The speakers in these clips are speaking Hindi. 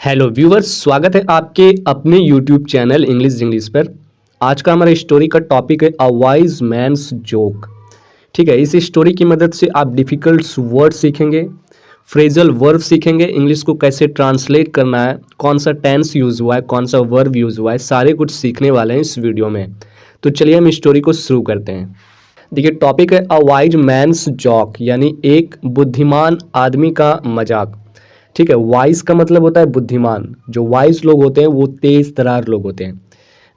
हेलो व्यूवर्स, स्वागत है आपके अपने यूट्यूब चैनल इंग्लिश पर। आज का हमारा स्टोरी का टॉपिक है अ वाइज मैन्स जोक। ठीक है, इस स्टोरी की मदद से आप डिफ़िकल्ट वर्ड सीखेंगे, फ्रेजल वर्ब सीखेंगे, इंग्लिश को कैसे ट्रांसलेट करना है, कौन सा टेंस यूज़ हुआ है, कौन सा वर्ब यूज़ हुआ है, सारे कुछ सीखने वाले हैं इस वीडियो में। तो चलिए हम स्टोरी को शुरू करते हैं। देखिए, टॉपिक है अ वाइज मैन्स जोक, यानी एक बुद्धिमान आदमी का मजाक। ठीक है, वाइज का मतलब होता है बुद्धिमान। जो वाइज लोग होते हैं वो तेज तरार लोग होते हैं।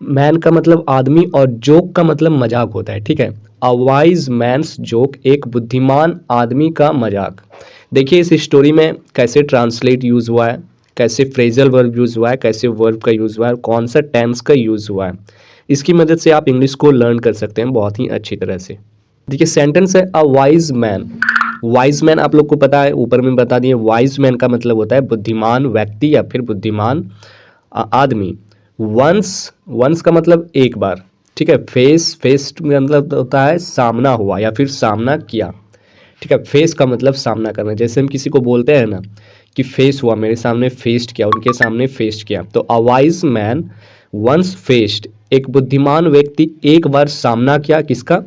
मैन का मतलब आदमी और जोक का मतलब मजाक होता है। ठीक है, अ वाइज मैन्स जोक, एक बुद्धिमान आदमी का मजाक। देखिए इस स्टोरी में कैसे ट्रांसलेट यूज़ हुआ है, कैसे फ्रेजल वर्ब यूज़ हुआ है, कैसे वर्ब का यूज़ हुआ है, कौन सा टेंस का यूज़ हुआ है। इसकी मदद से आप इंग्लिश को लर्न कर सकते हैं बहुत ही अच्छी तरह से। देखिए सेंटेंस है अ वाइज मैन। वाइज मैन आप लोग को पता है, ऊपर में बता दिए। वाइज मैन का मतलब होता है बुद्धिमान व्यक्ति या फिर बुद्धिमान आदमी। वंस, वंस का मतलब एक बार। ठीक है, फेस, फेस का मतलब होता है सामना हुआ या फिर सामना किया। ठीक है, फेस का मतलब सामना करना। जैसे हम किसी को बोलते हैं ना कि फेस हुआ, मेरे सामने फेस्ड किया, उनके सामने फेस्ड किया। तो a wise man once faced, एक बुद्धिमान व्यक्ति एक बार सामना किया। किसका?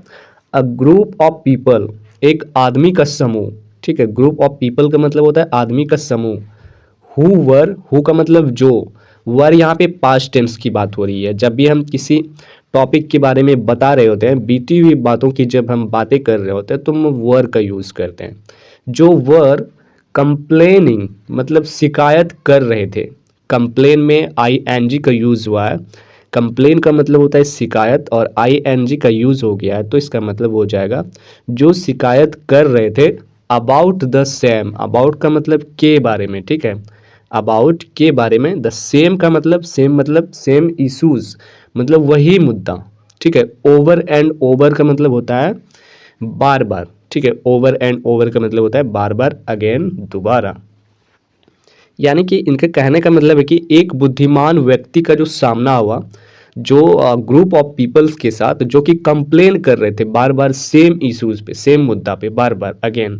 अ ग्रुप ऑफ पीपल, एक आदमी का समूह। ठीक है, ग्रुप ऑफ पीपल का मतलब होता है आदमी का समूह। हु वर, हु का मतलब जो, वर यहाँ पे पास्ट टेंस की बात हो रही है। जब भी हम किसी टॉपिक के बारे में बता रहे होते हैं, बीती हुई बातों की जब हम बातें कर रहे होते हैं तो हम वर का यूज़ करते हैं। जो वर कंप्लेनिंग मतलब शिकायत कर रहे थे। कंप्लेन में आई एन जी का यूज़ हुआ है। कंप्लेन का मतलब होता है शिकायत और आई एन जी का यूज़ हो गया है, तो इसका मतलब हो जाएगा जो शिकायत कर रहे थे अबाउट द सेम। अबाउट का मतलब के बारे में। ठीक है, अबाउट के बारे में। द सेम का मतलब सेम इशूज़, मतलब वही मुद्दा। ठीक है, ओवर एंड ओवर का मतलब होता है बार बार। ठीक है, ओवर एंड ओवर का मतलब होता है बार बार, अगेन, दोबारा। यानी कि इनके कहने का मतलब है कि एक बुद्धिमान व्यक्ति का जो सामना हुआ, जो ग्रुप ऑफ पीपल्स के साथ, जो कि कंप्लेन कर रहे थे बार बार सेम इश्यूज पे, सेम मुद्दा पे, बार बार, अगेन।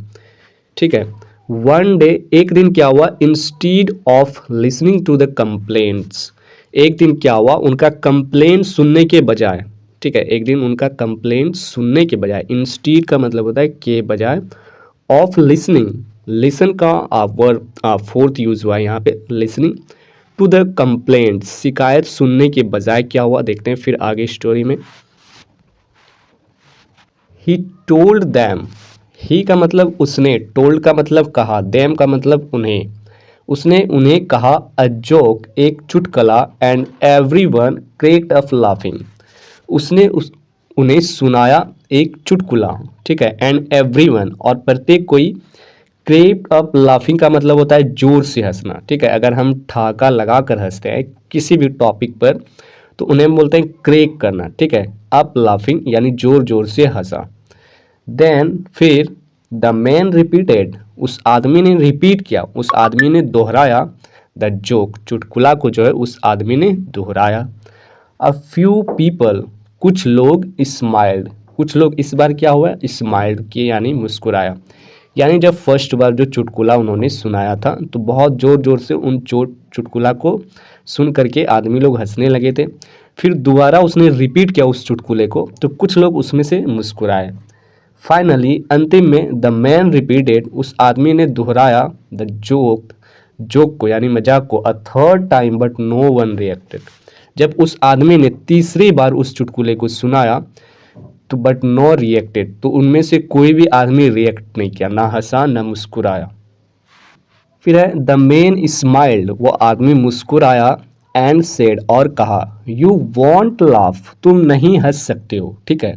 ठीक है, वन डे, एक दिन क्या हुआ, instead of listening to the complaints, एक दिन क्या हुआ, उनका कंप्लेंट सुनने के बजाय। ठीक है, एक दिन उनका कंप्लेंट सुनने के बजाय, इंस्टीड का मतलब होता है के बजाय, ऑफ लिसनिंग, लिसन का वर्ब फोर्थ यूज हुआ है यहाँ पे, लिसनिंग टू द कंप्लेंट, शिकायत सुनने के बजाय क्या हुआ, देखते हैं फिर आगे स्टोरी में। ही टोल्ड दैम, ही का मतलब उसने, टोल्ड का मतलब कहा, देम का मतलब उन्हें, उसने उन्हें कहा, अ जोक, एक चुटकुला, एंड एवरीवन क्रेक्ड अप लाफिंग, उसने उन्हें सुनाया एक चुटकुला। ठीक है, एंड एवरीवन, और प्रत्येक कोई, क्रेप अप लाफिंग का मतलब होता है जोर से हंसना। ठीक है, अगर हम ठहाका लगा कर हंसते हैं किसी भी टॉपिक पर तो उन्हें हम बोलते हैं क्रेक करना। ठीक है, अप लाफिंग यानी जोर जोर से हंसा। देन फिर, द मैन रिपीटेड, उस आदमी ने रिपीट किया, उस आदमी ने दोहराया, द जोक, चुटकुला को जो है उस आदमी ने दोहराया। अ फ्यू पीपल, कुछ लोग, स्माइल्ड, कुछ लोग इस बार क्या हुआ, स्माइल्ड किए यानी मुस्कुराया। यानी जब फर्स्ट बार जो चुटकुला उन्होंने सुनाया था तो बहुत ज़ोर ज़ोर से उन चुटकुला को सुन करके आदमी लोग हंसने लगे थे। फिर दोबारा उसने रिपीट किया उस चुटकुले को तो कुछ लोग उसमें से मुस्कुराए। फाइनली, अंतिम में, द मैन रिपीटेड, उस आदमी ने दोहराया, द जोक, जोक को यानी मजाक को, a third time but no one reacted, जब उस आदमी ने तीसरी बार उस चुटकुले को सुनाया तो बट नो रिएक्टेड, तो उनमें से कोई भी आदमी रिएक्ट नहीं किया, ना हंसा ना मुस्कुराया। फिर है द मैन स्माइल्ड, वो आदमी मुस्कुराया, एंड सेड, और कहा, यू वॉन्ट लाफ, तुम नहीं हंस सकते हो। ठीक है,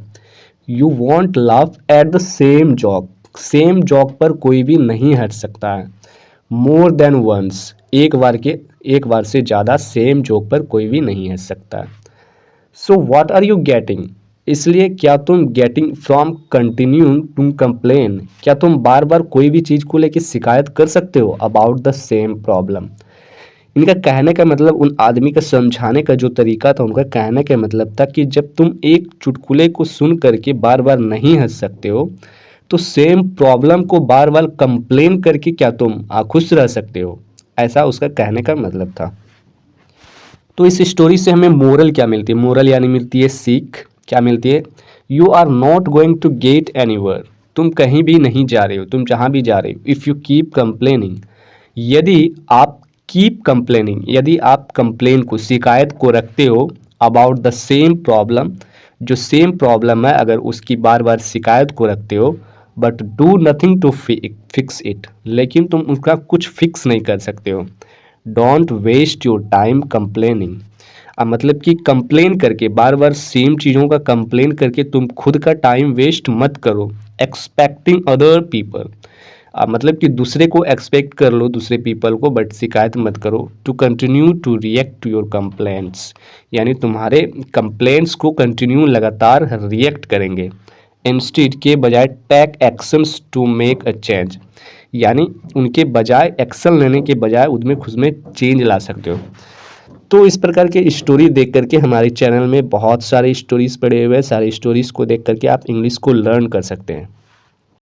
you won't laugh at the same joke, same joke पर कोई भी नहीं हंस सकता है। मोर देन वंस, एक बार से ज़्यादा सेम जॉक पर कोई भी नहीं हंस सकता है। So what are you getting, इसलिए क्या तुम, getting from continuing to complain, क्या तुम बार बार कोई भी चीज़ को लेकर शिकायत कर सकते हो अबाउट द सेम प्रॉब्लम। इनका कहने का मतलब, उन आदमी का समझाने का जो तरीका था, उनका कहने का मतलब था कि जब तुम एक चुटकुले को सुन करके बार बार नहीं हंस सकते हो तो सेम प्रॉब्लम को बार बार कंप्लेन करके क्या तुम खुश रह सकते हो। ऐसा उसका कहने का मतलब था। तो इस स्टोरी से हमें मोरल क्या मिलती है? मोरल यानी मिलती है सीख। क्या मिलती है? You are not going to get anywhere. तुम कहीं भी नहीं जा रहे हो, तुम जहाँ भी जा रहे हो। इफ़ यू कीप कंप्लेनिंग, यदि आप कीप कंप्लेनिंग, यदि आप कंप्लेन को, शिकायत को रखते हो अबाउट द सेम प्रॉब्लम, जो सेम प्रॉब्लम है अगर उसकी बार बार शिकायत को रखते हो, but do nothing to fix it, लेकिन तुम उसका कुछ फिक्स नहीं कर सकते हो। Don't waste your time complaining. अब मतलब कि कंप्लेन करके, बार बार सेम चीज़ों का कंप्लेन करके तुम खुद का टाइम वेस्ट मत करो। एक्सपेक्टिंग अदर पीपल, मतलब कि दूसरे को एक्सपेक्ट कर लो, दूसरे पीपल को, बट शिकायत मत करो। To continue to react to your complaints, यानी तुम्हारे कंप्लेंट्स को कंटिन्यू लगातार रिएक्ट करेंगे। इंस्टेड, के बजाय, take actions to make a change, यानी उनके बजाय, एक्शन लेने के बजाय उनमें खुद में चेंज ला सकते हो। तो इस प्रकार के स्टोरी देख करके हमारे चैनल में बहुत सारे स्टोरीज़ पड़े हुए हैं, सारे स्टोरीज़ को देख करके आप इंग्लिश को लर्न कर सकते हैं।